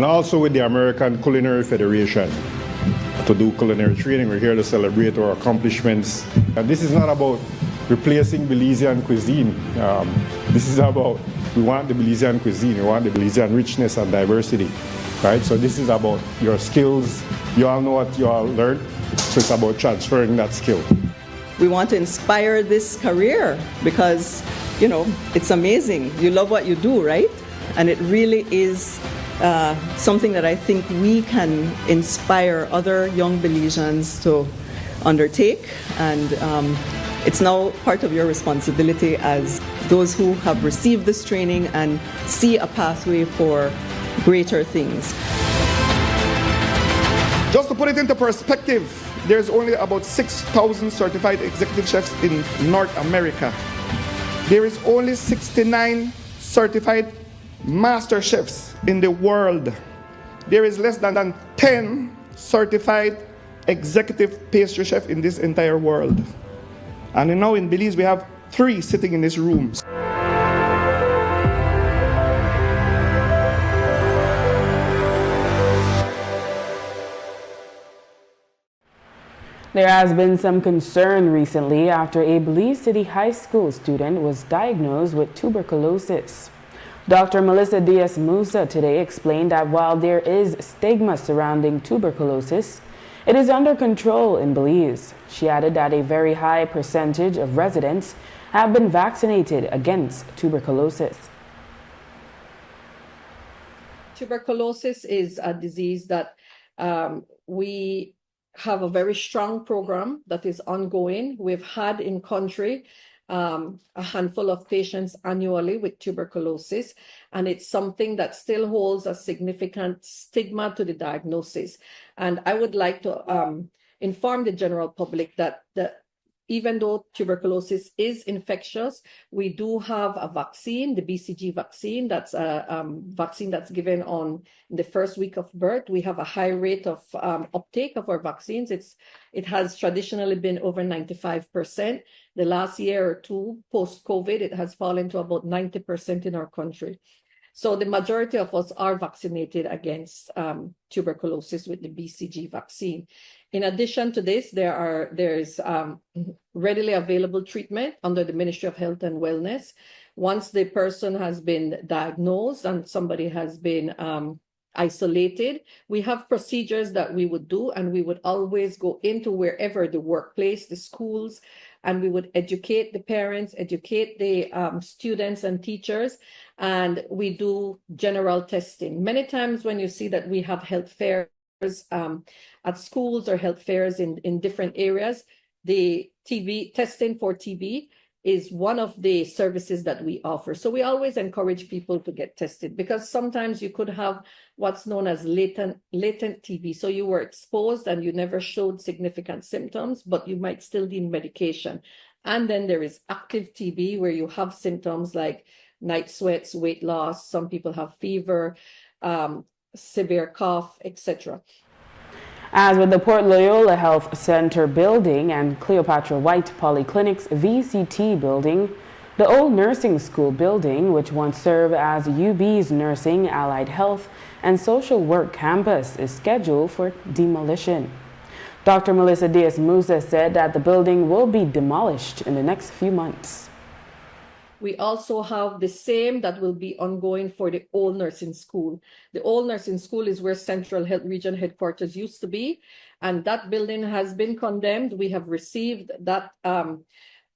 also with the American Culinary Federation to do culinary training. We're here to celebrate our accomplishments. And this is not about replacing Belizean cuisine. This is about, we want the Belizean cuisine, we want the Belizean richness and diversity, right? So this is about your skills. You all know what you all learned, so it's about transferring that skill. We want to inspire this career because, you know, it's amazing. You love what you do, right? And it really is something that I think we can inspire other young Belizeans to undertake. And it's now part of your responsibility as those who have received this training and see a pathway for greater things. Just to put it into perspective, there's only about 6,000 certified executive chefs in North America. There is only 69 certified master chefs in the world. There is less than 10 certified executive pastry chefs in this entire world. And now in Belize, we have 3 sitting in this room. There has been some concern recently after a Belize City High School student was diagnosed with tuberculosis. Dr. Melissa Espinosa today explained that while there is stigma surrounding tuberculosis, it is under control in Belize. She added that a very high percentage of residents have been vaccinated against tuberculosis. Tuberculosis is a disease that we have a very strong program that is ongoing. We've had in country a handful of patients annually with tuberculosis, and it's something that still holds a significant stigma to the diagnosis. And I would like to inform the general public that even though tuberculosis is infectious, we do have a vaccine, the BCG vaccine. That's a vaccine that's given on the first week of birth. We have a high rate of uptake of our vaccines. It has traditionally been over 95%. The last year or two post-COVID, it has fallen to about 90% in our country. So the majority of us are vaccinated against tuberculosis with the BCG vaccine. In addition to this, there's readily available treatment under the Ministry of Health and Wellness. Once the person has been diagnosed and somebody has been isolated, we have procedures that we would do, and we would always go into wherever the workplace, the schools, and we would educate the parents, educate the students and teachers, and we do general testing. Many times when you see that we have health fairs at schools or health fairs in different areas, the TB testing for TB is one of the services that we offer. So we always encourage people to get tested, because sometimes you could have what's known as latent TB. So you were exposed and you never showed significant symptoms, but you might still need medication. And then there is active TB, where you have symptoms like night sweats, weight loss. Some people have fever, severe cough, etc. As with the Port Loyola Health Center building and Cleopatra White Polyclinic's VCT building, the old nursing school building, which once served as UB's Nursing, Allied Health, and Social Work campus, is scheduled for demolition. Dr. Melissa Espinosa said that the building will be demolished in the next few months. We also have the same that will be ongoing for the old nursing school. The old nursing school is where Central Health Region headquarters used to be, and that building has been condemned. We have received that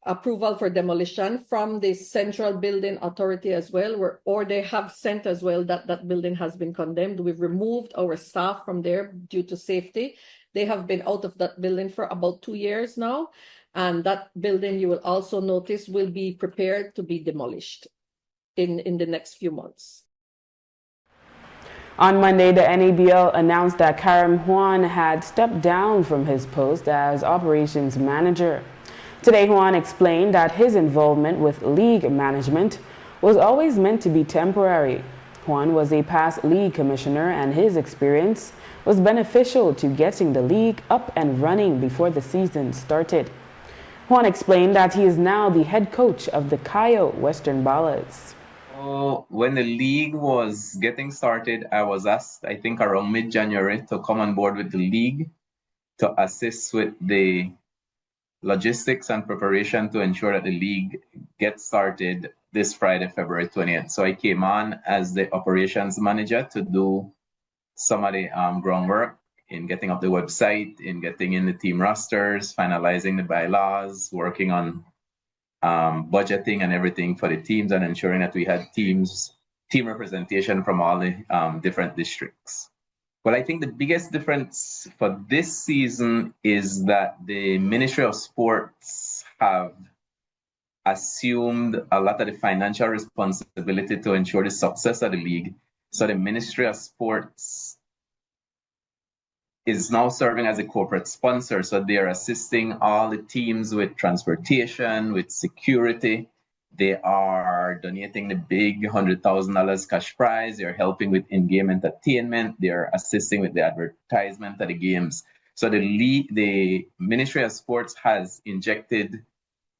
approval for demolition from the Central Building Authority as well, or they have sent as well that building has been condemned. We've removed our staff from there due to safety. They have been out of that building for about 2 years now. And that building, you will also notice, will be prepared to be demolished in the next few months. On Monday, the NABL announced that Karim Juan had stepped down from his post as operations manager. Today, Juan explained that his involvement with league management was always meant to be temporary. Juan was a past league commissioner, and his experience was beneficial to getting the league up and running before the season started. Juan explained that he is now the head coach of the Cayo Western Ballas. So when the league was getting started, I was asked, I think around mid-January, to come on board with the league to assist with the logistics and preparation to ensure that the league gets started this Friday, February 20th. So I came on as the operations manager to do some of the groundwork in getting up the website, in getting in the team rosters, finalizing the bylaws, working on budgeting and everything for the teams, and ensuring that we had team representation from all the different districts. Well, I think the biggest difference for this season is that the Ministry of Sports have assumed a lot of the financial responsibility to ensure the success of the league. So the Ministry of Sports is now serving as a corporate sponsor. So they are assisting all the teams with transportation, with security. They are donating the big $100,000 cash prize. They're helping with in-game entertainment. They're assisting with the advertisement of the games. So the Ministry of Sports has injected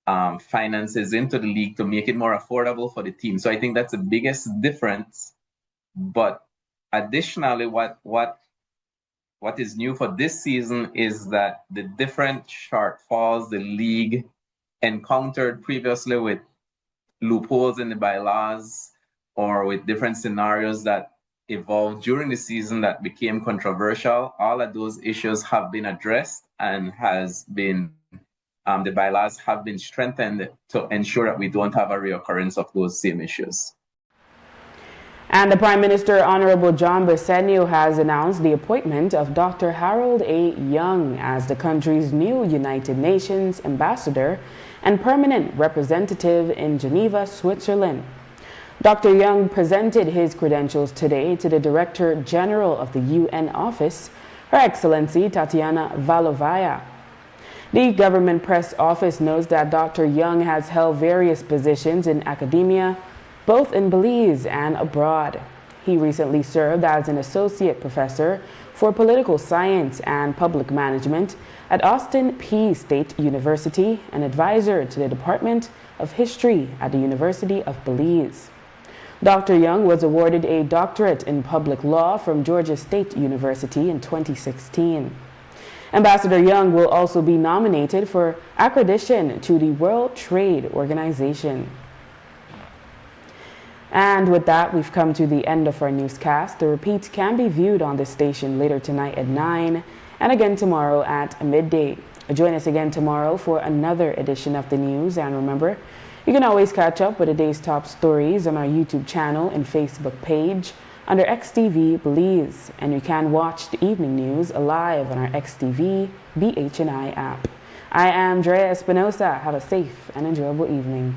finances into the league to make it more affordable for the team. So I think that's the biggest difference. But additionally, what is new for this season is that the different shortfalls the league encountered previously with loopholes in the bylaws or with different scenarios that evolved during the season that became controversial, all of those issues have been addressed and has been the bylaws have been strengthened to ensure that we don't have a reoccurrence of those same issues. And the Prime Minister, Honorable John Bersenio, has announced the appointment of Dr. Harold A. Young as the country's new United Nations ambassador and permanent representative in Geneva, Switzerland. Dr. Young presented his credentials today to the Director General of the UN Office, Her Excellency Tatiana Valovaya. The government press office notes that Dr. Young has held various positions in academia, both in Belize and abroad. He recently served as an associate professor for political science and public management at Austin Peay State University and advisor to the Department of History at the University of Belize. Dr. Young was awarded a doctorate in public law from Georgia State University in 2016. Ambassador Young will also be nominated for accreditation to the World Trade Organization. And with that, we've come to the end of our newscast. The repeat can be viewed on this station later tonight at 9 and again tomorrow at midday. Join us again tomorrow for another edition of the news. And remember, you can always catch up with the day's top stories on our YouTube channel and Facebook page under XTV Belize. And you can watch the evening news live on our XTV BHNI app. I am Drea Espinosa. Have a safe and enjoyable evening.